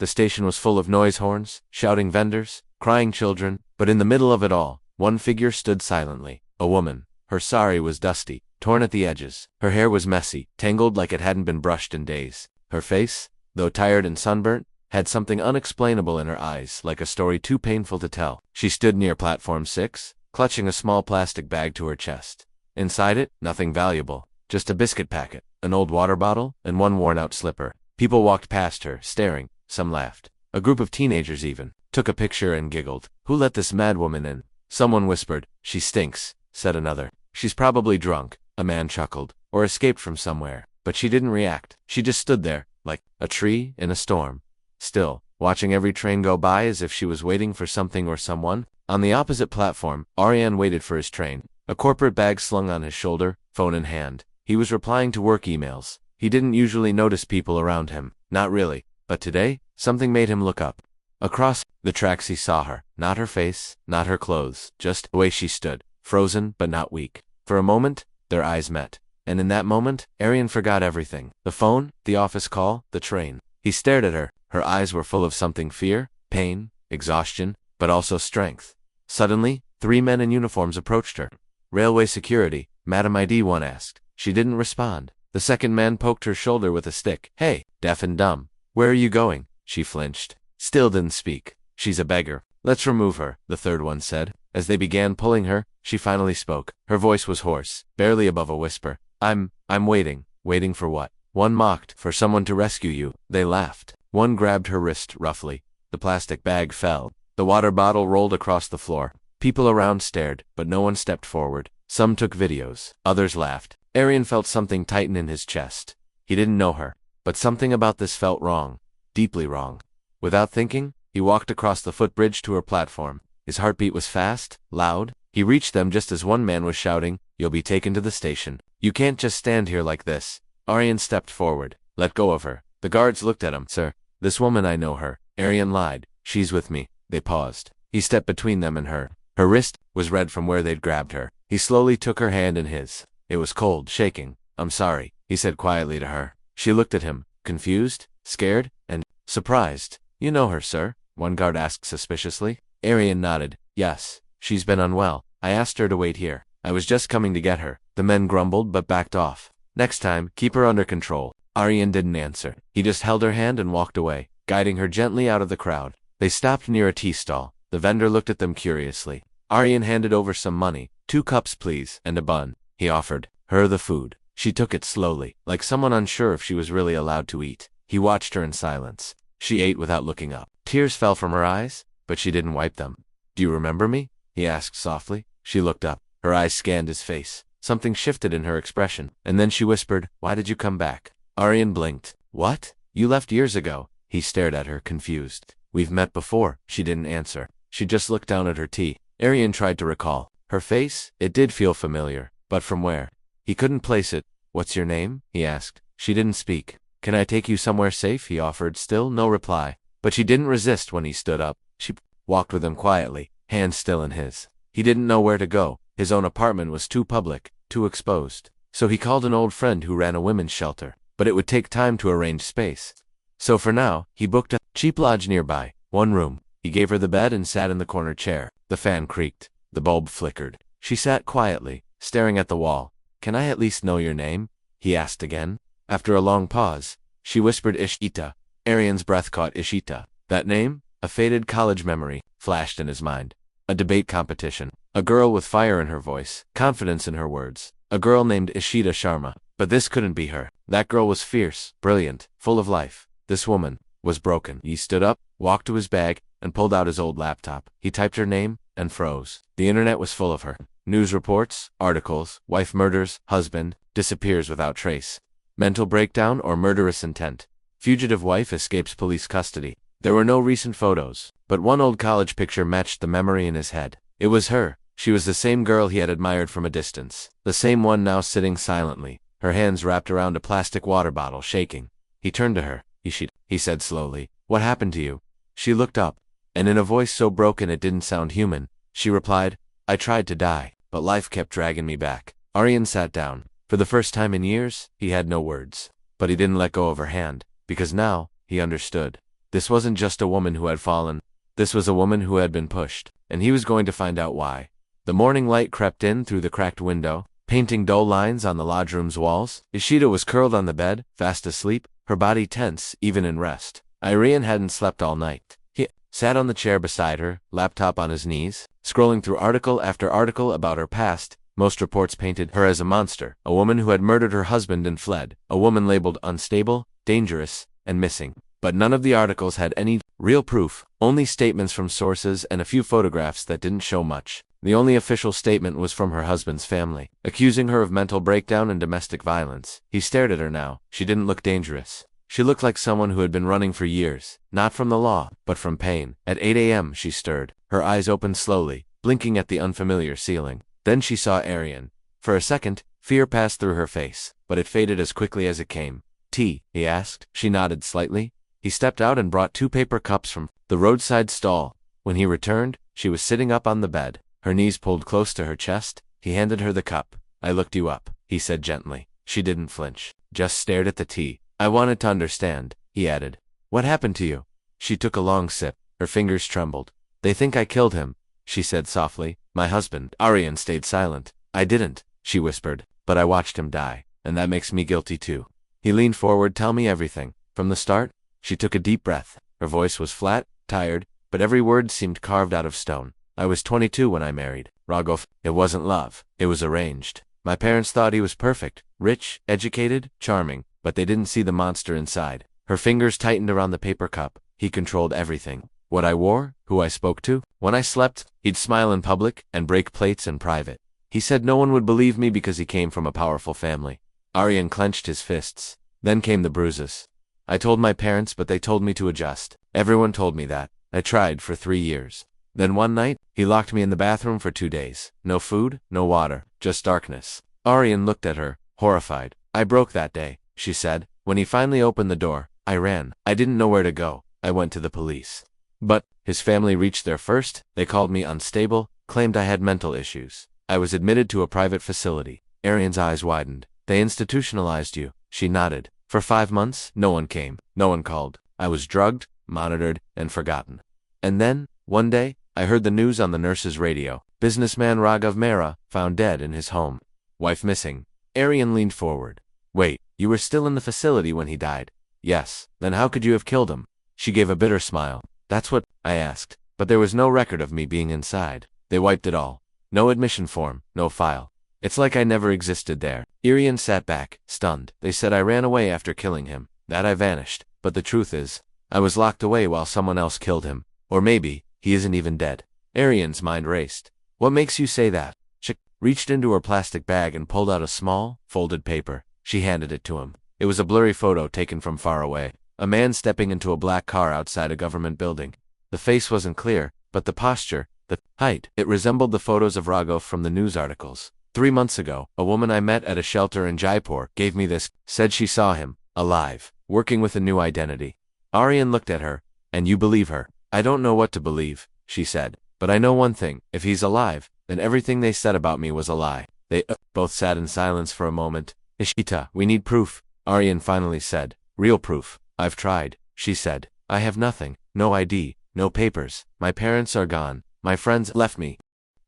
The station was full of noise horns, shouting vendors, crying children, but in the middle of it all, one figure stood silently. A woman. Her sari was dusty, torn at the edges. Her hair was messy, tangled like it hadn't been brushed in days. Her face, though tired and sunburnt, had something unexplainable in her eyes, like a story too painful to tell. She stood near platform 6, clutching a small plastic bag to her chest. Inside it, nothing valuable, just a biscuit packet, an old water bottle, and one worn-out slipper. People walked past her, staring. Some laughed. A group of teenagers even took a picture and giggled. Who let this mad woman in? Someone whispered. She stinks, said another. She's probably drunk, a man chuckled, or escaped from somewhere. But she didn't react. She just stood there, like a tree in a storm. Still, watching every train go by as if she was waiting for something or someone. On the opposite platform, Aryan waited for his train, a corporate bag slung on his shoulder, phone in hand. He was replying to work emails. He didn't usually notice people around him, not really, but today, something made him look up. Across the tracks he saw her, not her face, not her clothes, just the way she stood, frozen but not weak. For a moment, their eyes met, and in that moment, Aryan forgot everything. The phone, the office call, the train. He stared at her. Her eyes were full of something: fear, pain, exhaustion, but also strength. Suddenly, 3 men in uniforms approached her. Railway security, Madam ID, one asked. She didn't respond. The second man poked her shoulder with a stick. Hey, deaf and dumb. Where are you going? She flinched. Still didn't speak. She's a beggar. Let's remove her, the third one said. As they began pulling her, she finally spoke. Her voice was hoarse, barely above a whisper. I'm waiting. Waiting for what? One mocked. For someone to rescue you. They laughed. One grabbed her wrist roughly. The plastic bag fell. The water bottle rolled across the floor. People around stared, but no one stepped forward. Some took videos. Others laughed. Aryan felt something tighten in his chest. He didn't know her, but something about this felt wrong. Deeply wrong. Without thinking, he walked across the footbridge to her platform. His heartbeat was fast, loud. He reached them just as one man was shouting, "You'll be taken to the station. You can't just stand here like this." Aryan stepped forward. Let go of her. The guards looked at him. Sir, this woman, I know her. Aryan lied. She's with me. They paused. He stepped between them and her. Her wrist was red from where they'd grabbed her. He slowly took her hand in his. It was cold, shaking. I'm sorry, he said quietly to her. She looked at him, confused, scared, and surprised. You know her, sir? One guard asked suspiciously. Aryan nodded. Yes, she's been unwell. I asked her to wait here. I was just coming to get her. The men grumbled but backed off. Next time, keep her under control. Aryan didn't answer. He just held her hand and walked away, guiding her gently out of the crowd. They stopped near a tea stall. The vendor looked at them curiously. Aryan handed over some money. 2 cups, please, and a bun. He offered her the food. She took it slowly, like someone unsure if she was really allowed to eat. He watched her in silence. She ate without looking up. Tears fell from her eyes, but she didn't wipe them. Do you remember me? He asked softly. She looked up. Her eyes scanned his face. Something shifted in her expression, and then she whispered, "Why did you come back?" Aryan blinked. What? You left years ago. He stared at her, confused. We've met before. She didn't answer. She just looked down at her tea. Aryan tried to recall. Her face? It did feel familiar. But from where? He couldn't place it. What's your name? He asked. She didn't speak. Can I take you somewhere safe? He offered. Still no reply. But she didn't resist when he stood up. She walked with him quietly, hands still in his. He didn't know where to go. His own apartment was too public, too exposed. So he called an old friend who ran a women's shelter. But it would take time to arrange space. So for now, he booked a cheap lodge nearby. 1 room. He gave her the bed and sat in the corner chair. The fan creaked. The bulb flickered. She sat quietly, staring at the wall. Can I at least know your name? He asked again. After a long pause, she whispered Ishita. Aryan's breath caught Ishita. That name, a faded college memory, flashed in his mind. A debate competition. A girl with fire in her voice, confidence in her words. A girl named Ishita Sharma. But this couldn't be her. That girl was fierce, brilliant, full of life. This woman was broken. He stood up, walked to his bag, and pulled out his old laptop. He typed her name and froze. The internet was full of her. News reports, articles, wife murders, husband, disappears without trace. Mental breakdown or murderous intent. Fugitive wife escapes police custody. There were no recent photos, but one old college picture matched the memory in his head. It was her. She was the same girl he had admired from a distance. The same one now sitting silently, her hands wrapped around a plastic water bottle, shaking. He turned to her. Ishita, he said slowly. What happened to you? She looked up, and in a voice so broken it didn't sound human, she replied, I tried to die, but life kept dragging me back. Aryan sat down. For the first time in years, he had no words. But he didn't let go of her hand, because now, he understood. This wasn't just a woman who had fallen. This was a woman who had been pushed, and he was going to find out why. The morning light crept in through the cracked window, painting dull lines on the lodge room's walls. Ishita was curled on the bed, fast asleep, her body tense, even in rest. Aryan hadn't slept all night. He sat on the chair beside her, laptop on his knees, scrolling through article after article about her past. Most reports painted her as a monster, a woman who had murdered her husband and fled, a woman labeled unstable, dangerous, and missing. But none of the articles had any real proof, only statements from sources and a few photographs that didn't show much. The only official statement was from her husband's family, accusing her of mental breakdown and domestic violence. He stared at her now. She didn't look dangerous. She looked like someone who had been running for years, not from the law, but from pain. At 8 a.m. she stirred, her eyes opened slowly, blinking at the unfamiliar ceiling. Then she saw Aryan. For a second, fear passed through her face, but it faded as quickly as it came. "Tea?" he asked. She nodded slightly. He stepped out and brought 2 paper cups from the roadside stall. When he returned, she was sitting up on the bed, her knees pulled close to her chest. He handed her the cup. "I looked you up," he said gently. She didn't flinch, just stared at the tea. "I wanted to understand," he added. "What happened to you?" She took a long sip. Her fingers trembled. "They think I killed him," she said softly. "My husband." Aryan stayed silent. "I didn't," she whispered, "but I watched him die, and that makes me guilty too." He leaned forward. "Tell me everything. From the start?" She took a deep breath. Her voice was flat, tired, but every word seemed carved out of stone. "I was 22 when I married Raghav. It wasn't love. It was arranged. My parents thought he was perfect, rich, educated, charming, but they didn't see the monster inside." Her fingers tightened around the paper cup. "He controlled everything. What I wore, who I spoke to. When I slept, he'd smile in public and break plates in private. He said no one would believe me because he came from a powerful family." Aryan clenched his fists. Then came the bruises. "I told my parents, but they told me to adjust. Everyone told me that. I tried for 3 years. Then one night, he locked me in the bathroom for 2 days. No food, no water, just darkness." Aryan looked at her, horrified. "I broke that day," she said. "When he finally opened the door, I ran. I didn't know where to go. I went to the police. But his family reached there first. They called me unstable, claimed I had mental issues. I was admitted to a private facility." Aryan's eyes widened. "They institutionalized you." She nodded. "For 5 months, no one came. No one called. I was drugged, monitored, and forgotten. And then, one day, I heard the news on the nurse's radio. Businessman Raghav Mehra found dead in his home. Wife missing." Aryan leaned forward. "Wait, you were still in the facility when he died?" "Yes. Then how could you have killed him?" She gave a bitter smile. "That's what I asked. But there was no record of me being inside. They wiped it all. No admission form, no file. It's like I never existed there." Aryan sat back, stunned. "They said I ran away after killing him, that I vanished. But the truth is, I was locked away while someone else killed him. Or maybe, he isn't even dead." Aryan's mind raced. "What makes you say that?" She reached into her plastic bag and pulled out a small, folded paper. She handed it to him. It was a blurry photo taken from far away. A man stepping into a black car outside a government building. The face wasn't clear, but the posture, the height, it resembled the photos of Raghav from the news articles. 3 months ago, a woman I met at a shelter in Jaipur gave me this, said she saw him, alive, working with a new identity." Aryan looked at her. "And you believe her?" "I don't know what to believe," she said. "But I know one thing. If he's alive, then everything they said about me was a lie." They both sat in silence for a moment. "Ishita, we need proof," Aryan finally said. "Real proof." "I've tried," she said. "I have nothing. No ID, no papers. My parents are gone. My friends left me."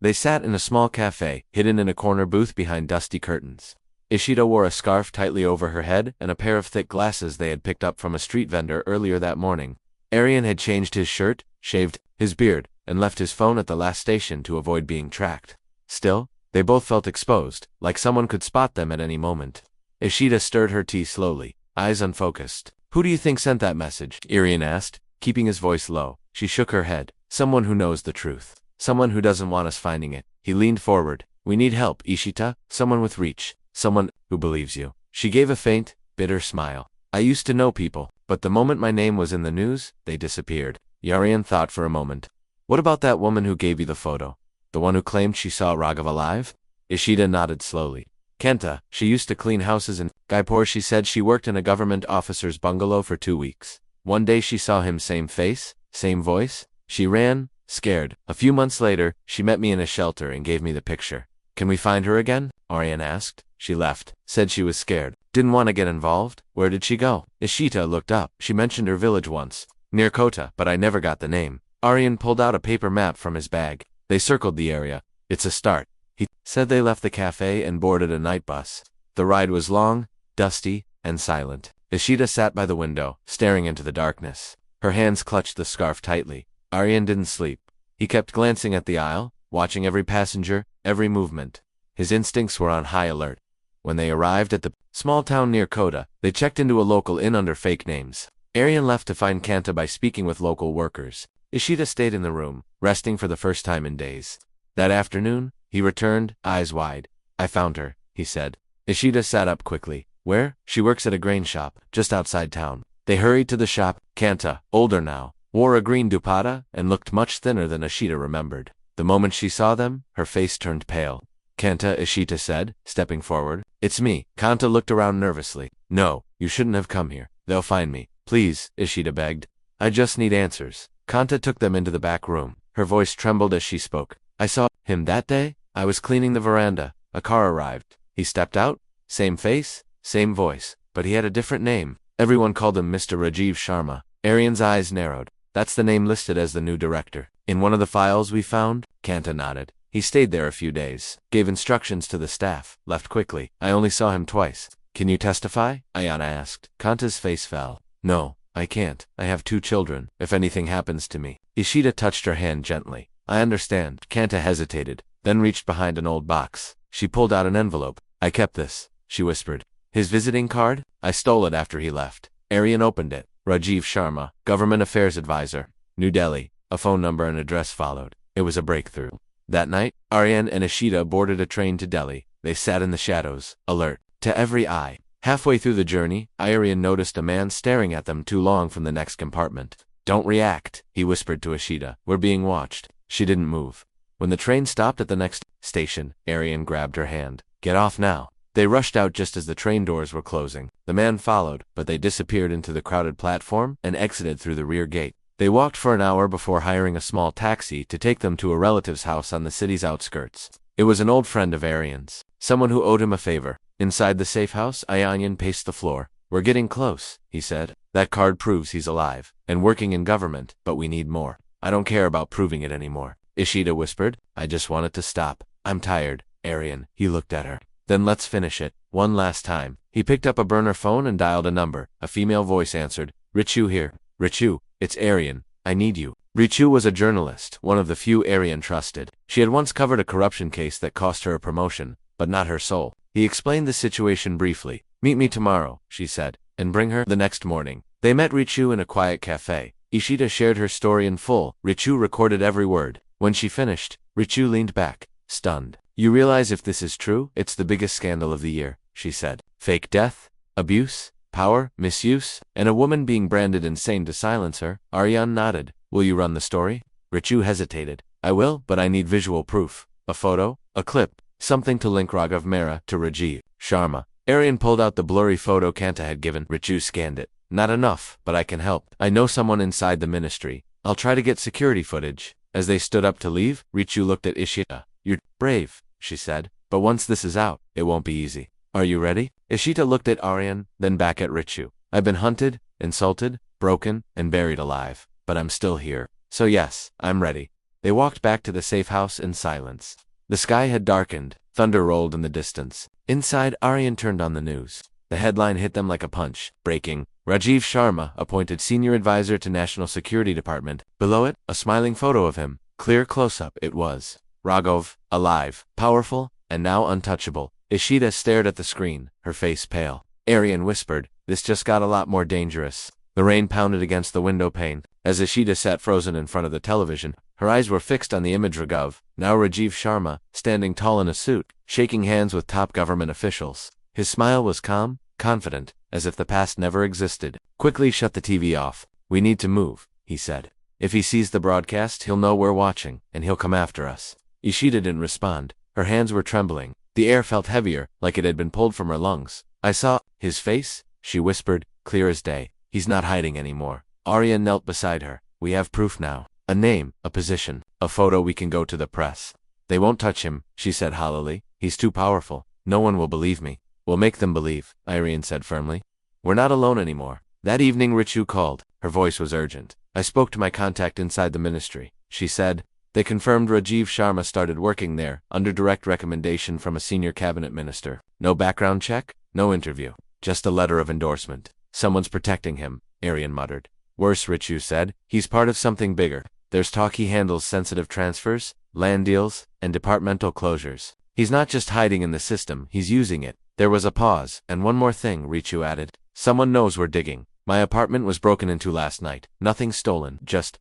They sat in a small cafe, hidden in a corner booth behind dusty curtains. Ishita wore a scarf tightly over her head and a pair of thick glasses they had picked up from a street vendor earlier that morning. Aryan had changed his shirt, shaved his beard, and left his phone at the last station to avoid being tracked. Still, they both felt exposed, like someone could spot them at any moment. Ishita stirred her tea slowly, eyes unfocused. "Who do you think sent that message?" Aryan asked, keeping his voice low. She shook her head. "Someone who knows the truth. Someone who doesn't want us finding it." He leaned forward. "We need help, Ishita. Someone with reach. Someone who believes you." She gave a faint, bitter smile. "I used to know people, but the moment my name was in the news, they disappeared." Aryan thought for a moment. "What about that woman who gave you the photo? The one who claimed she saw Raghav alive?" Ishita nodded slowly. "Kenta, she used to clean houses in Jaipur. She said she worked in a government officer's bungalow for 2 weeks. One day she saw him, same face, same voice. She ran, scared. A few months later, she met me in a shelter and gave me the picture." "Can we find her again?" Aryan asked. She left, said she was scared, didn't want to get involved. "Where did she go?" Ishita looked up. "She mentioned her village once. Near Kota, but I never got the name. Aryan pulled out a paper map from his bag. They circled the area. It's a start. He said. They left the cafe and boarded a night bus. The ride was long, dusty, and silent. Ishida sat by the window, staring into the darkness. Her hands clutched the scarf tightly. Aryan didn't sleep. He kept glancing at the aisle, watching every passenger, every movement. His instincts were on high alert. When they arrived at the small town near Kota, they checked into a local inn under fake names. Aryan left to find Kanta by speaking with local workers. Ishida stayed in the room, resting for the first time in days. That afternoon, he returned, eyes wide. I found her, he said. Ishida sat up quickly. Where? She works at a grain shop, just outside town. They hurried to the shop. Kanta, older now, wore a green dupatta and looked much thinner than Ishida remembered. The moment she saw them, her face turned pale. Kanta, Ishida said, stepping forward. It's me. Kanta looked around nervously. No, you shouldn't have come here. They'll find me. Please, Ishida begged. I just need answers. Kanta took them into the back room. Her voice trembled as she spoke. I saw him that day. I was cleaning the veranda. A car arrived. He stepped out. Same face, same voice, but he had a different name. Everyone called him Mr. Rajiv Sharma. Aryan's eyes narrowed. That's the name listed as the new director. In one of the files we found? Kanta nodded. He stayed there a few days, gave instructions to the staff, left quickly. I only saw him twice. Can you testify? Ayana asked. Kanta's face fell. No, I can't. I have 2 children. If anything happens to me. Ishida touched her hand gently. I understand. Kanta hesitated, then reached behind an old box. She pulled out an envelope. I kept this, she whispered. His visiting card? I stole it after he left. Aryan opened it. Rajiv Sharma, Government Affairs Advisor, New Delhi. A phone number and address followed. It was a breakthrough. That night, Aryan and Ishida boarded a train to Delhi. They sat in the shadows, alert to every eye. Halfway through the journey, Aryan noticed a man staring at them too long from the next compartment. Don't react, he whispered to Ishida. We're being watched. She didn't move. When the train stopped at the next station, Aryan grabbed her hand. Get off now. They rushed out just as the train doors were closing. The man followed, but they disappeared into the crowded platform and exited through the rear gate. They walked for an hour before hiring a small taxi to take them to a relative's house on the city's outskirts. It was an old friend of Aryan's, someone who owed him a favor. Inside the safe house, Aryan paced the floor. We're getting close, he said. That card proves he's alive and working in government, but we need more. I don't care about proving it anymore. Ishida whispered. I just want it to stop. I'm tired, Aryan. He looked at her. Then let's finish it. One last time. He picked up a burner phone and dialed a number. A female voice answered. Richu here. Richu, it's Aryan. I need you. Richu was a journalist, one of the few Aryan trusted. She had once covered a corruption case that cost her a promotion, but not her soul. He explained the situation briefly. Meet me tomorrow, she said, and bring her the next morning. They met Richu in a quiet cafe. Ishida shared her story in full. Richu recorded every word. When she finished, Richu leaned back, stunned. You realize if this is true, it's the biggest scandal of the year, she said. Fake death, abuse, power, misuse, and a woman being branded insane to silence her. Aryan nodded. Will you run the story? Richu hesitated. I will, but I need visual proof. A photo, a clip, something to link Raghav Mehra to Rajiv Sharma. Aryan pulled out the blurry photo Kanta had given. Richu scanned it. Not enough, but I can help. I know someone inside the ministry. I'll try to get security footage. As they stood up to leave, Richu looked at Ishida. You're brave, she said, but once this is out, it won't be easy. Are you ready? Ishida looked at Aryan, then back at Richu. I've been hunted, insulted, broken, and buried alive, but I'm still here. So yes, I'm ready. They walked back to the safe house in silence. The sky had darkened. Thunder rolled in the distance. Inside, Aryan turned on the news. The headline hit them like a punch. Breaking. Rajiv Sharma, appointed senior advisor to National Security Department. Below it, a smiling photo of him. Clear close-up it was. Raghav, alive, powerful, and now untouchable. Ishida stared at the screen, her face pale. Aryan whispered, this just got a lot more dangerous. The rain pounded against the window pane. As Ishida sat frozen in front of the television, her eyes were fixed on the image Raghav, now Rajiv Sharma, standing tall in a suit, shaking hands with top government officials. His smile was calm, confident, as if the past never existed. Quickly shut the TV off. We need to move, he said. If he sees the broadcast, he'll know we're watching, and he'll come after us. Ishida didn't respond. Her hands were trembling. The air felt heavier, like it had been pulled from her lungs. I saw his face, she whispered, clear as day. He's not hiding anymore. Aryan knelt beside her. We have proof now. A name, a position, a photo we can go to the press. They won't touch him, she said hollowly. He's too powerful. No one will believe me. We'll make them believe, Aryan said firmly. We're not alone anymore. That evening Richu called. Her voice was urgent. I spoke to my contact inside the ministry, she said. They confirmed Rajiv Sharma started working there, under direct recommendation from a senior cabinet minister. No background check, no interview. Just a letter of endorsement. Someone's protecting him, Aryan muttered. Worse, Richu said. He's part of something bigger. There's talk he handles sensitive transfers, land deals, and departmental closures. He's not just hiding in the system, he's using it. There was a pause, and one more thing, Richu added. Someone knows we're digging. My apartment was broken into last night. Nothing stolen, just ...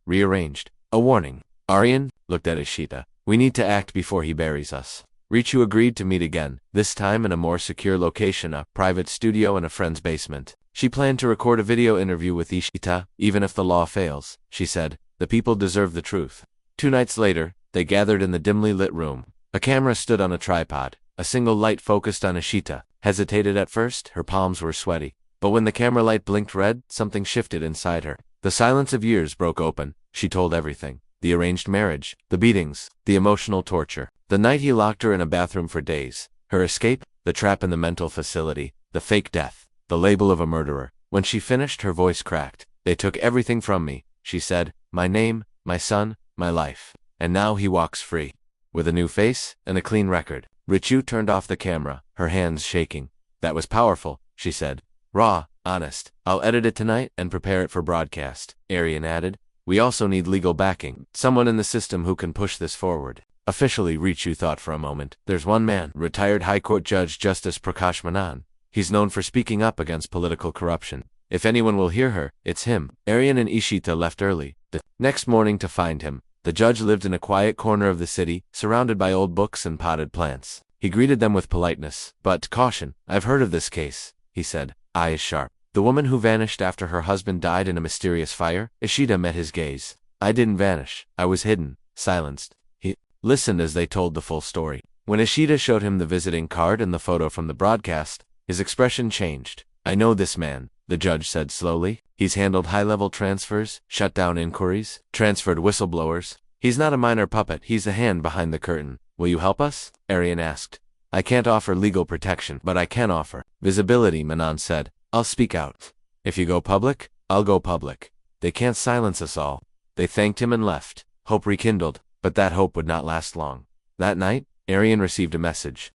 rearranged. A warning. Aryan looked at Ishita. We need to act before he buries us. Richu agreed to meet again, this time in a more secure location, a private studio in a friend's basement. She planned to record a video interview with Ishita, even if the law fails, she said. The people deserve the truth. 2 nights later, they gathered in the dimly lit room. A camera stood on a tripod. A single light focused on Ishita. Hesitated at first, her palms were sweaty. But when the camera light blinked red, something shifted inside her. The silence of years broke open. She told everything. The arranged marriage, the beatings, the emotional torture, the night he locked her in a bathroom for days, her escape, the trap in the mental facility, the fake death, the label of a murderer. When she finished, her voice cracked. They took everything from me, she said. My name, my son, my life. And now he walks free. With a new face and a clean record. Richu turned off the camera, her hands shaking. That was powerful, she said. Raw, honest. I'll edit it tonight and prepare it for broadcast, Aryan added. We also need legal backing, someone in the system who can push this forward. Officially, Richu thought for a moment. There's one man, retired High Court Judge Justice Prakash Manan. He's known for speaking up against political corruption. If anyone will hear her, it's him. Aryan and Ishita left early, the next morning to find him. The judge lived in a quiet corner of the city, surrounded by old books and potted plants. He greeted them with politeness. But caution, I've heard of this case, he said, eyes sharp. The woman who vanished after her husband died in a mysterious fire? Ishita met his gaze. I didn't vanish. I was hidden, silenced. He listened as they told the full story. When Ishita showed him the visiting card and the photo from the broadcast, his expression changed. I know this man, the judge said slowly. He's handled high-level transfers, shut down inquiries, transferred whistleblowers. He's not a minor puppet, he's the hand behind the curtain. Will you help us? Aryan asked. I can't offer legal protection, but I can offer visibility, Manan said. I'll speak out. If you go public, I'll go public. They can't silence us all. They thanked him and left. Hope rekindled, but that hope would not last long. That night, Aryan received a message.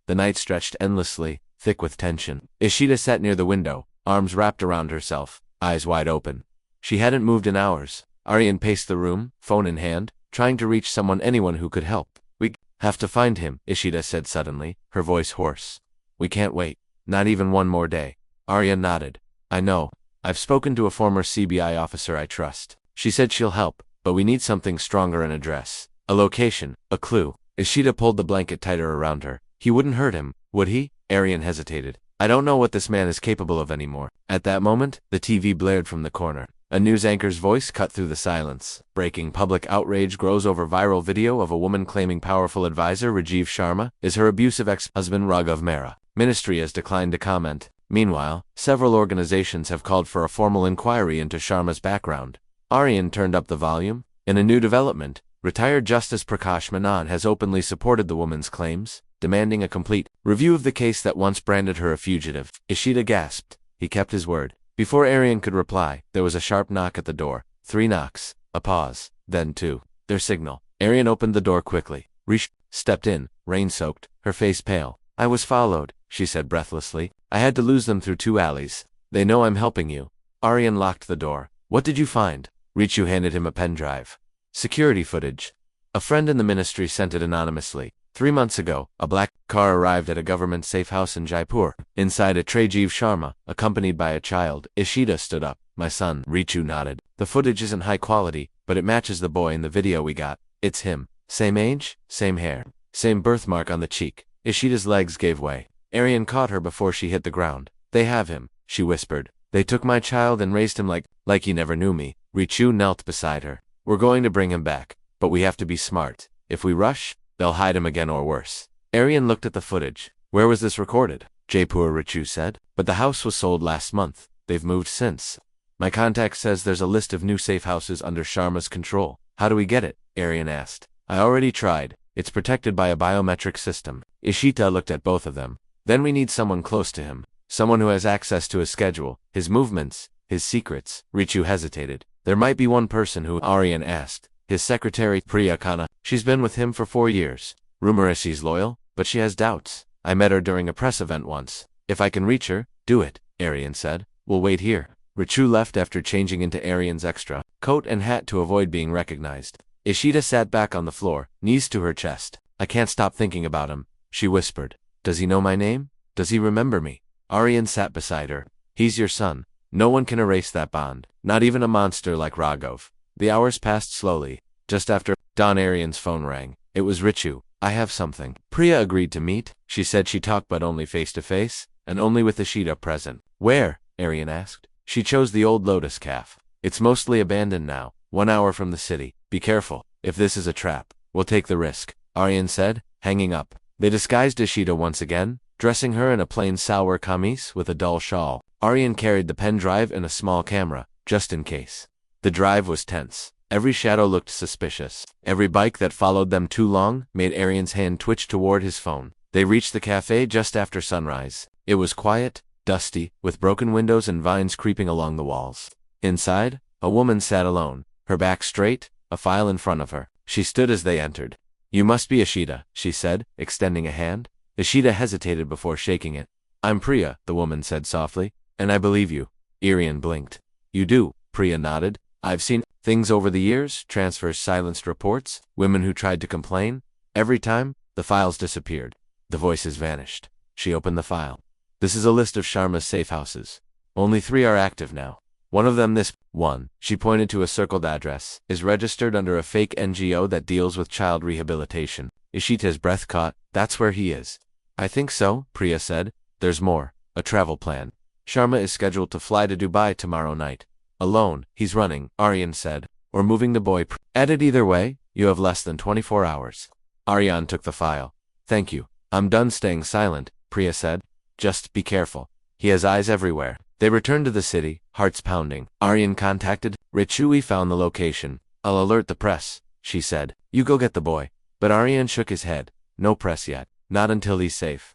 The night stretched endlessly, thick with tension. Ishita sat near the window, arms wrapped around herself, eyes wide open. She hadn't moved in hours. Aryan paced the room, phone in hand, trying to reach anyone who could help. We have to find him, Ishita said suddenly, her voice hoarse. We can't wait. Not even one more day. Aryan nodded. I know. I've spoken to a former CBI officer I trust. She said she'll help, but we need something stronger, an address. A location, a clue. Ishita pulled the blanket tighter around her. He wouldn't hurt him, would he? Aryan hesitated. I don't know what this man is capable of anymore. At that moment, the TV blared from the corner. A news anchor's voice cut through the silence. Breaking public outrage grows over viral video of a woman claiming powerful advisor Rajiv Sharma is her abusive ex-husband Raghav Mehra. Ministry has declined to comment. Meanwhile, several organizations have called for a formal inquiry into Sharma's background. Aryan turned up the volume. In a new development, retired Justice Prakash Manan has openly supported the woman's claims, demanding a complete review of the case that once branded her a fugitive. Ishita gasped. He kept his word. Before Aryan could reply, there was a sharp knock at the door. 3 knocks, a pause, then 2. Their signal. Aryan opened the door quickly. Rish stepped in, rain-soaked, her face pale. I was followed, she said breathlessly. I had to lose them through 2 alleys. They know I'm helping you. Aryan locked the door. What did you find? Richu handed him a pen drive. Security footage. A friend in the ministry sent it anonymously. 3 months ago, a black car arrived at a government safe house in Jaipur. Inside it, Rajiv Sharma, accompanied by a child. Ishita stood up. My son. Richu nodded. The footage isn't high quality, but it matches the boy in the video we got. It's him. Same age, same hair, same birthmark on the cheek. Ishita's legs gave way. Aryan caught her before she hit the ground. They have him, she whispered. They took my child and raised him like he never knew me. Richu knelt beside her. We're going to bring him back, but we have to be smart. If we rush, they'll hide him again or worse. Aryan looked at the footage. Where was this recorded? Jaipur, Richu said. But the house was sold last month. They've moved since. My contact says there's a list of new safe houses under Sharma's control. How do we get it? Aryan asked. I already tried. It's protected by a biometric system. Ishita looked at both of them. Then we need someone close to him. Someone who has access to his schedule, his movements, His secrets. Richu hesitated. There might be one person who, Aryan asked. His secretary, Priya Khanna. She's been with him for 4 years. Rumor is she's loyal, but she has doubts. I met her during a press event once. If I can reach her, do it, Aryan said. We'll wait here. Richu left after changing into Aryan's extra coat and hat to avoid being recognized. Ishita sat back on the floor, knees to her chest. I can't stop thinking about him, she whispered. Does he know my name? Does he remember me? Aryan sat beside her. He's your son. No one can erase that bond, not even a monster like Raghav. The hours passed slowly. Just after dawn, Aryan's phone rang. It was Richu. I have something. Priya agreed to meet. She said she talked but only face to face, and only with Ishita present. Where? Aryan asked. She chose the old lotus calf. It's mostly abandoned now, 1 hour from the city. Be careful. If this is a trap, we'll take the risk, Aryan said, hanging up. They disguised Ishita once again, dressing her in a plain salwar kameez with a dull shawl. Aryan carried the pen drive and a small camera, just in case. The drive was tense. Every shadow looked suspicious. Every bike that followed them too long made Aryan's hand twitch toward his phone. They reached the cafe just after sunrise. It was quiet, dusty, with broken windows and vines creeping along the walls. Inside, a woman sat alone, her back straight, a file in front of her. She stood as they entered. You must be Ishita, she said, extending a hand. Ishita hesitated before shaking it. I'm Priya, the woman said softly, and I believe you. Aryan blinked. You do, Priya nodded. I've seen things over the years, transfers, silenced reports, women who tried to complain. Every time, the files disappeared. The voices vanished. She opened the file. This is a list of Sharma's safe houses. Only 3 are active now. One of them, this one, she pointed to a circled address, is registered under a fake NGO that deals with child rehabilitation. Ishita's breath caught. That's where he is. I think so, Priya said. There's more. A travel plan. Sharma is scheduled to fly to Dubai tomorrow night. Alone, he's running, Aryan said. Or moving the boy. Added either way, you have less than 24 hours. Aryan took the file. Thank you. I'm done staying silent, Priya said. Just be careful. He has eyes everywhere. They returned to the city, hearts pounding. Aryan contacted Richu. Found the location. I'll alert the press, she said. You go get the boy. But Aryan shook his head. No press yet. Not until he's safe.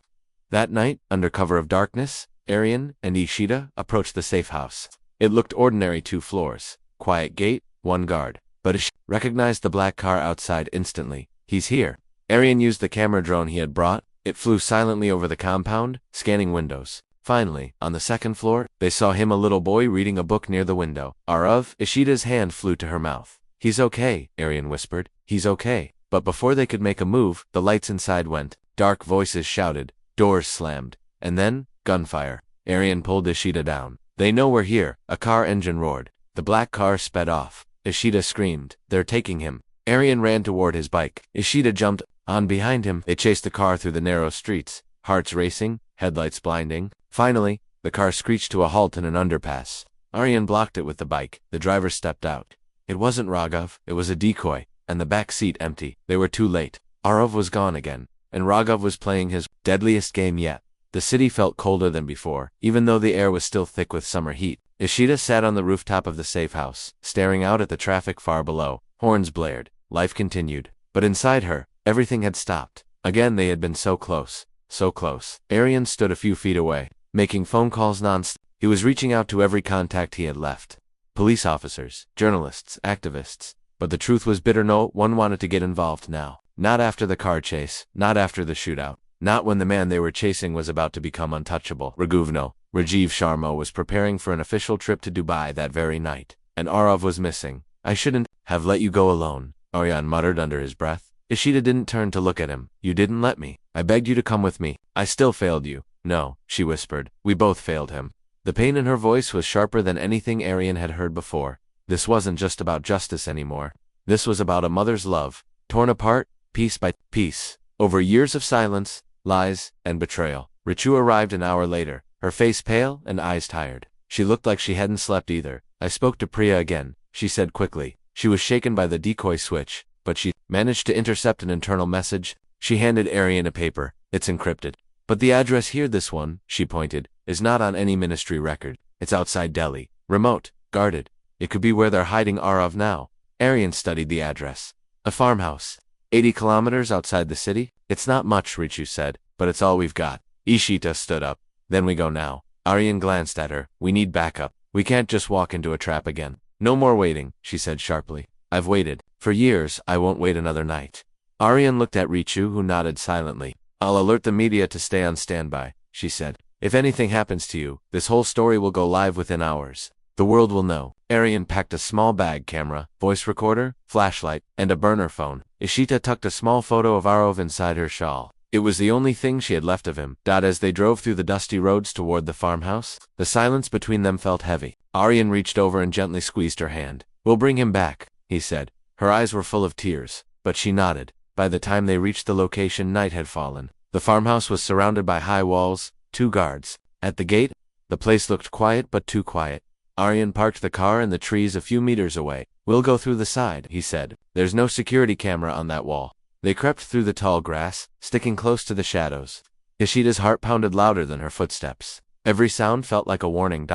That night, under cover of darkness, Aryan and Ishita approached the safe house. It looked ordinary, 2 floors. Quiet gate, 1 guard. But Ishita recognized the black car outside instantly. He's here. Aryan used the camera drone he had brought. It flew silently over the compound, scanning windows. Finally, on the 2nd floor, they saw him, a little boy reading a book near the window. Arav, Ishita's hand flew to her mouth. He's okay, Aryan whispered. He's okay. But before they could make a move, the lights inside went. Dark voices shouted. Doors slammed. And then, gunfire. Aryan pulled Ishita down. They know we're here. A car engine roared. The black car sped off. Ishita screamed. They're taking him. Aryan ran toward his bike. Ishita jumped on behind him. They chased the car through the narrow streets, hearts racing, headlights blinding. Finally, the car screeched to a halt in an underpass. Aryan blocked it with the bike. The driver stepped out. It wasn't Raghav. It was a decoy, and the back seat empty. They were too late. Arav was gone again, and Raghav was playing his deadliest game yet. The city felt colder than before, even though the air was still thick with summer heat. Ishita sat on the rooftop of the safe house, staring out at the traffic far below. Horns blared. Life continued. But inside her, everything had stopped. Again they had been so close. So close. Aryan stood a few feet away, making phone calls non-stop. He was reaching out to every contact he had left. Police officers, journalists, activists. But the truth was bitter. No one wanted to get involved now. Not after the car chase, not after the shootout. Not when the man they were chasing was about to become untouchable. Rajiv Sharma was preparing for an official trip to Dubai that very night. And Arav was missing. I shouldn't have let you go alone, Aryan muttered under his breath. Ishita didn't turn to look at him. You didn't let me. I begged you to come with me. I still failed you. No, she whispered. We both failed him. The pain in her voice was sharper than anything Aryan had heard before. This wasn't just about justice anymore. This was about a mother's love, torn apart, piece by piece, over years of silence, lies, and betrayal. Richu arrived an hour later, her face pale and eyes tired. She looked like she hadn't slept either. I spoke to Priya again, she said quickly. She was shaken by the decoy switch, but she managed to intercept an internal message. She handed Aryan a paper. It's encrypted. But the address here, this one, she pointed, is not on any ministry record. It's outside Delhi. Remote. Guarded. It could be where they're hiding Arav now. Aryan studied the address. A farmhouse. 80 kilometers outside the city? It's not much, Richu said, but it's all we've got. Ishita stood up. Then we go now. Aryan glanced at her. We need backup. We can't just walk into a trap again. No more waiting, she said sharply. I've waited. For years, I won't wait another night. Aryan looked at Richu, who nodded silently. I'll alert the media to stay on standby, she said. If anything happens to you, this whole story will go live within hours. The world will know. Aryan packed a small bag, camera, voice recorder, flashlight, and a burner phone. Ishita tucked a small photo of Arav inside her shawl. It was the only thing she had left of him. As they drove through the dusty roads toward the farmhouse, the silence between them felt heavy. Aryan reached over and gently squeezed her hand. We'll bring him back, he said. Her eyes were full of tears, but she nodded. By the time they reached the location, night had fallen. The farmhouse was surrounded by high walls, 2 guards. At the gate, the place looked quiet but too quiet. Aryan parked the car in the trees a few meters away. We'll go through the side, he said. There's no security camera on that wall. They crept through the tall grass, sticking close to the shadows. Ishita's heart pounded louder than her footsteps. Every sound felt like a warning.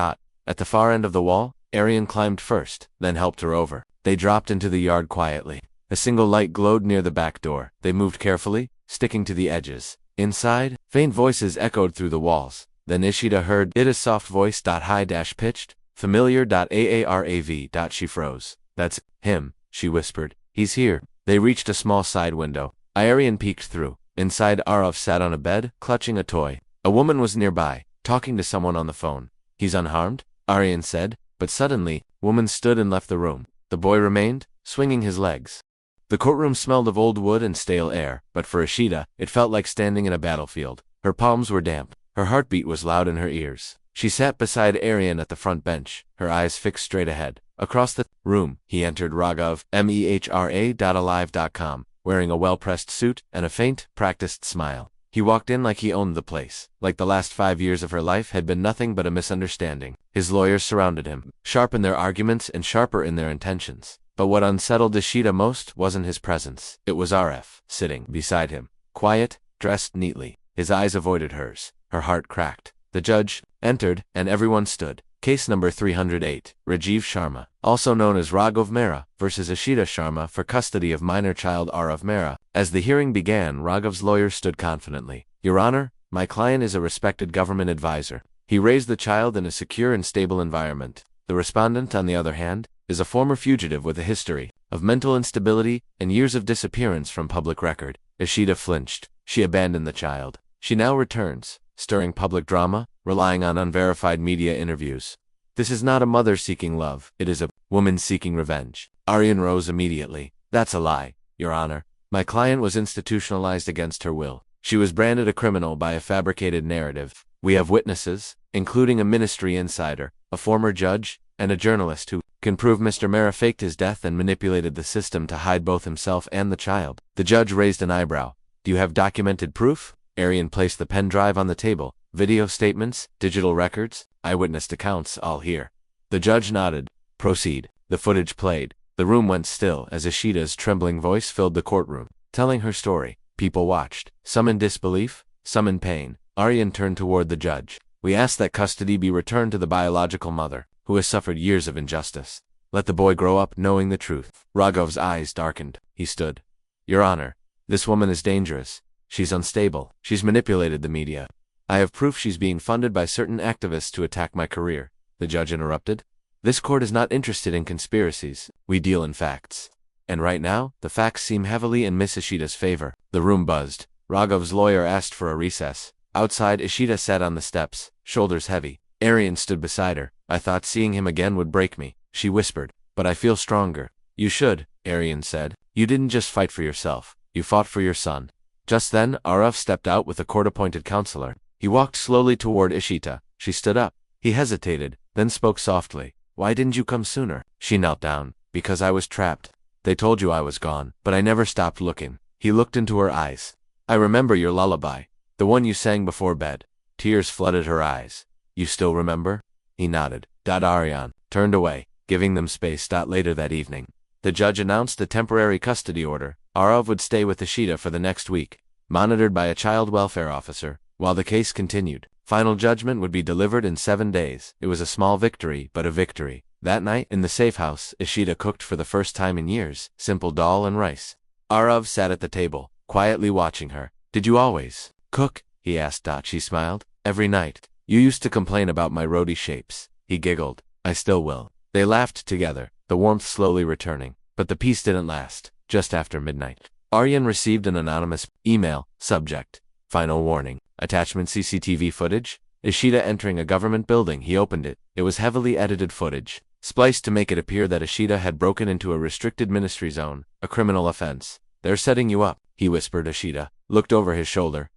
At the far end of the wall, Aryan climbed first, then helped her over. They dropped into the yard quietly. A single light glowed near the back door. They moved carefully, sticking to the edges. Inside, faint voices echoed through the walls. Then Ishita heard Ita's soft voice, high-pitched, familiar. Aarav. She froze. That's him, she whispered. He's here. They reached a small side window. Aryan peeked through. Inside, Arav sat on a bed, clutching a toy. A woman was nearby, talking to someone on the phone. He's unharmed, Aryan said, but suddenly, woman stood and left the room. The boy remained, swinging his legs. The courtroom smelled of old wood and stale air, but for Ishita, it felt like standing in a battlefield. Her palms were damp. Her heartbeat was loud in her ears. She sat beside Aryan at the front bench, her eyes fixed straight ahead. Across the room, he entered Raghav, mehra.alive.com, wearing a well-pressed suit and a faint, practiced smile. He walked in like he owned the place, like the last 5 years of her life had been nothing but a misunderstanding. His lawyers surrounded him, sharp in their arguments and sharper in their intentions. But what unsettled Ishita most wasn't his presence. It was Araf, sitting beside him, quiet, dressed neatly. His eyes avoided hers. Her heart cracked. The judge entered, and everyone stood. Case number 308, Rajiv Sharma, also known as Raghav Mehra, versus Ishita Sharma for custody of minor child Arav Mehra. As the hearing began, Raghav's lawyer stood confidently. Your Honor, my client is a respected government advisor. He raised the child in a secure and stable environment. The respondent, on the other hand, is a former fugitive with a history of mental instability and years of disappearance from public record. Ishita flinched. She abandoned the child. She now returns, stirring public drama, relying on unverified media interviews. This is not a mother seeking love, it is a woman seeking revenge. Aryan rose immediately. That's a lie, Your Honor. My client was institutionalized against her will. She was branded a criminal by a fabricated narrative. We have witnesses, including a ministry insider, a former judge, and a journalist who can prove Mr. Mehra faked his death and manipulated the system to hide both himself and the child. The judge raised an eyebrow. Do you have documented proof? Aryan placed the pen drive on the table. Video statements, digital records, eyewitness accounts, all here. The judge nodded. Proceed. The footage played. The room went still as Ishita's trembling voice filled the courtroom, telling her story. People watched, some in disbelief, some in pain. Aryan turned toward the judge. We ask that custody be returned to the biological mother, who has suffered years of injustice. Let the boy grow up knowing the truth. Raghav's eyes darkened. He stood. Your Honor, this woman is dangerous. She's unstable. She's manipulated the media. I have proof she's being funded by certain activists to attack my career. The judge interrupted. This court is not interested in conspiracies. We deal in facts. And right now, the facts seem heavily in Miss Ishita's favor. The room buzzed. Raghav's lawyer asked for a recess. Outside, Ishita sat on the steps, shoulders heavy. Aryan stood beside her. I thought seeing him again would break me, she whispered. But I feel stronger. You should, Aryan said. You didn't just fight for yourself. You fought for your son. Just then, Arav stepped out with a court-appointed counselor. He walked slowly toward Ishita. She stood up. He hesitated, then spoke softly. Why didn't you come sooner? She knelt down. Because I was trapped. They told you I was gone, but I never stopped looking. He looked into her eyes. I remember your lullaby, the one you sang before bed. Tears flooded her eyes. You still remember? He nodded. Aryan turned away, giving them space. Later that evening, the judge announced a temporary custody order. Arav would stay with Ishita for the next week, monitored by a child welfare officer, while the case continued. Final judgment would be delivered in 7 days. It was a small victory, but a victory. That night, in the safe house, Ishita cooked for the first time in years, simple dal and rice. Arav sat at the table, quietly watching her. Did you always cook? He asked. She smiled. Every night. You used to complain about my roti shapes. He giggled. I still will. They laughed together, the warmth slowly returning. But the peace didn't last. Just after midnight, Aryan received an anonymous email. Subject: Final warning. Attachment: CCTV footage. Ishida entering a government building. He opened it. It was heavily edited footage, spliced to make it appear that Ishida had broken into a restricted ministry zone, a criminal offense. They're setting you up, he whispered. Ishida looked over his shoulder.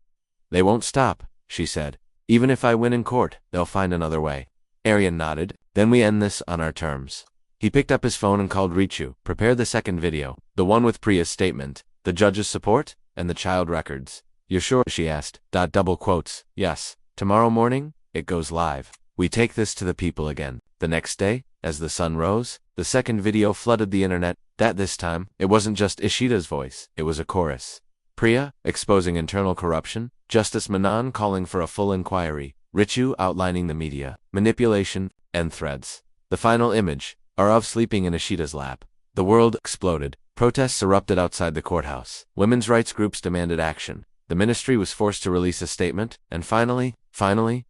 They won't stop, she said. Even if I win in court, they'll find another way. Aryan nodded. Then we end this on our terms. He picked up his phone and called Richu. Prepare the second video, the one with Priya's statement, the judge's support, and the child records. You're sure? She asked. Double quotes. Yes. Tomorrow morning, it goes live. We take this to the people again. The next day, as the sun rose, the second video flooded the internet. This time, it wasn't just Ishida's voice, it was a chorus. Priya, exposing internal corruption, Justice Menon calling for a full inquiry, Richu outlining the media, manipulation, and threats. The final image, Arav sleeping in Ishida's lap. The world exploded. Protests erupted outside the courthouse. Women's rights groups demanded action. The ministry was forced to release a statement, and finally,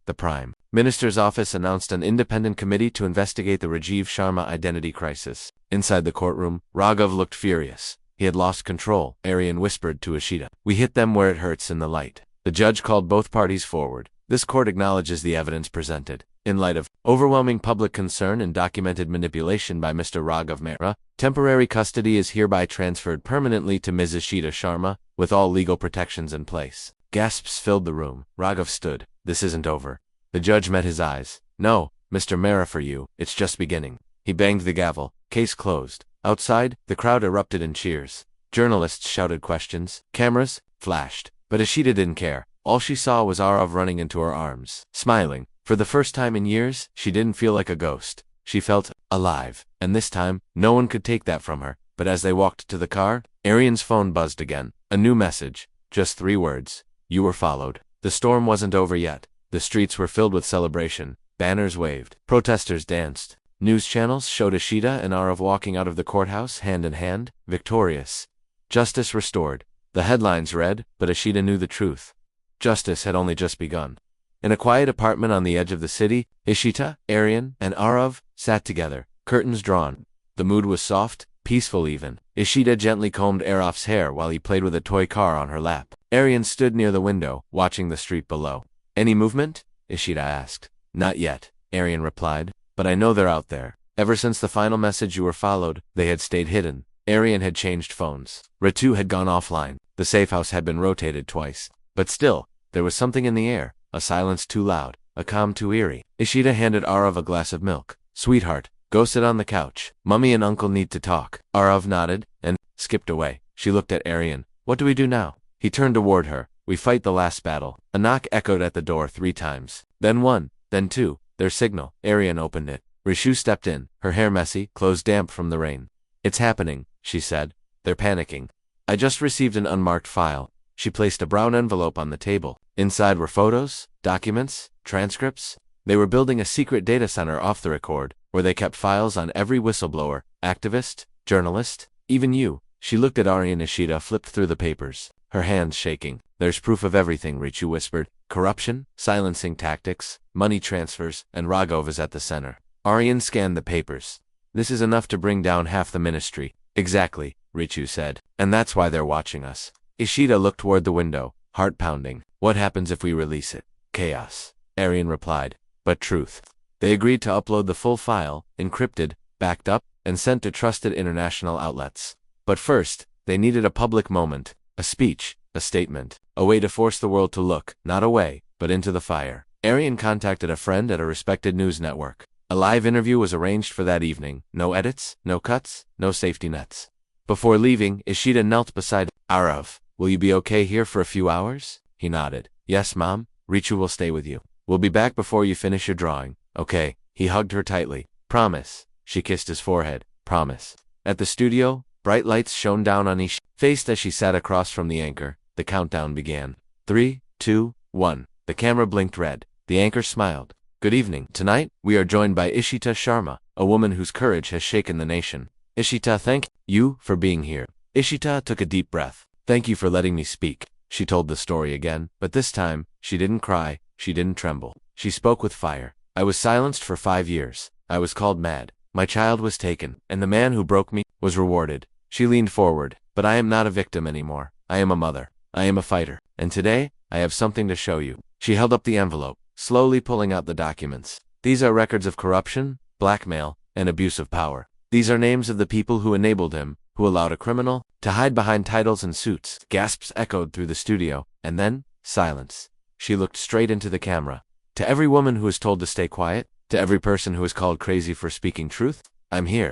the Prime Minister's office announced an independent committee to investigate the Rajiv Sharma identity crisis. Inside the courtroom, Raghav looked furious. He had lost control. Aryan whispered to Ishida. We hit them where it hurts in the light. The judge called both parties forward. This court acknowledges the evidence presented. In light of overwhelming public concern and documented manipulation by Mr. Raghav Mehra, temporary custody is hereby transferred permanently to Ms. Ishita Sharma, with all legal protections in place. Gasps filled the room. Raghav stood. This isn't over. The judge met his eyes. No, Mr. Mehra, for you, it's just beginning. He banged the gavel. Case closed. Outside, the crowd erupted in cheers. Journalists shouted questions. Cameras flashed. But Ishita didn't care. All she saw was Arav running into her arms, smiling. For the first time in years, she didn't feel like a ghost. She felt alive. And this time, no one could take that from her. But as they walked to the car, Aryan's phone buzzed again. A new message. Just 3 words. You were followed. The storm wasn't over yet. The streets were filled with celebration. Banners waved. Protesters danced. News channels showed Ishita and Arav walking out of the courthouse hand in hand, victorious. Justice restored. The headlines read, but Ishita knew the truth. Justice had only just begun. In a quiet apartment on the edge of the city, Ishita, Aryan, and Arav sat together, curtains drawn. The mood was soft, peaceful even. Ishita gently combed Arav's hair while he played with a toy car on her lap. Aryan stood near the window, watching the street below. Any movement? Ishita asked. Not yet, Aryan replied, but I know they're out there. Ever since the final message you were followed, they had stayed hidden. Aryan had changed phones. Ritu had gone offline. The safe house had been rotated twice. But still, there was something in the air. A silence too loud, a calm too eerie. Ishita handed Arav a glass of milk. Sweetheart, go sit on the couch. Mummy and uncle need to talk. Arav nodded and skipped away. She looked at Aryan. What do we do now? He turned toward her. We fight the last battle. A knock echoed at the door 3 times. Then 1, then 2. Their signal. Aryan opened it. Rishu stepped in, her hair messy, clothes damp from the rain. It's happening, she said. They're panicking. I just received an unmarked file. She placed a brown envelope on the table. Inside were photos, documents, transcripts. They were building a secret data center off the record, where they kept files on every whistleblower, activist, journalist, even you. She looked at Aryan. Ishita flipped through the papers, her hands shaking. There's proof of everything, Richu whispered. Corruption, silencing tactics, money transfers, and Raghav is at the center. Aryan scanned the papers. This is enough to bring down half the ministry. Exactly, Richu said. And that's why they're watching us. Ishita looked toward the window, heart pounding. What happens if we release it? Chaos, Aryan replied. But truth. They agreed to upload the full file, encrypted, backed up, and sent to trusted international outlets. But first, they needed a public moment, a speech, a statement, a way to force the world to look, not away, but into the fire. Aryan contacted a friend at a respected news network. A live interview was arranged for that evening. No edits, no cuts, no safety nets. Before leaving, Ishita knelt beside Arav. Will you be okay here for a few hours? He nodded. Yes, Mom. Richu will stay with you. We'll be back before you finish your drawing. Okay. He hugged her tightly. Promise. She kissed his forehead. Promise. At the studio, bright lights shone down on Ishita's face as she sat across from the anchor. The countdown began. 3, 2, 1. The camera blinked red. The anchor smiled. Good evening. Tonight, we are joined by Ishita Sharma, a woman whose courage has shaken the nation. Ishita, thank you for being here. Ishita took a deep breath. Thank you for letting me speak. She told the story again, but this time, she didn't cry, she didn't tremble. She spoke with fire. I was silenced for 5 years. I was called mad. My child was taken, and the man who broke me was rewarded. She leaned forward. But I am not a victim anymore. I am a mother. I am a fighter. And today, I have something to show you. She held up the envelope, slowly pulling out the documents. These are records of corruption, blackmail, and abuse of power. These are names of the people who enabled him, who allowed a criminal to hide behind titles and suits. Gasps echoed through the studio, and then, silence. She looked straight into the camera. To every woman who is told to stay quiet, to every person who is called crazy for speaking truth, I'm here.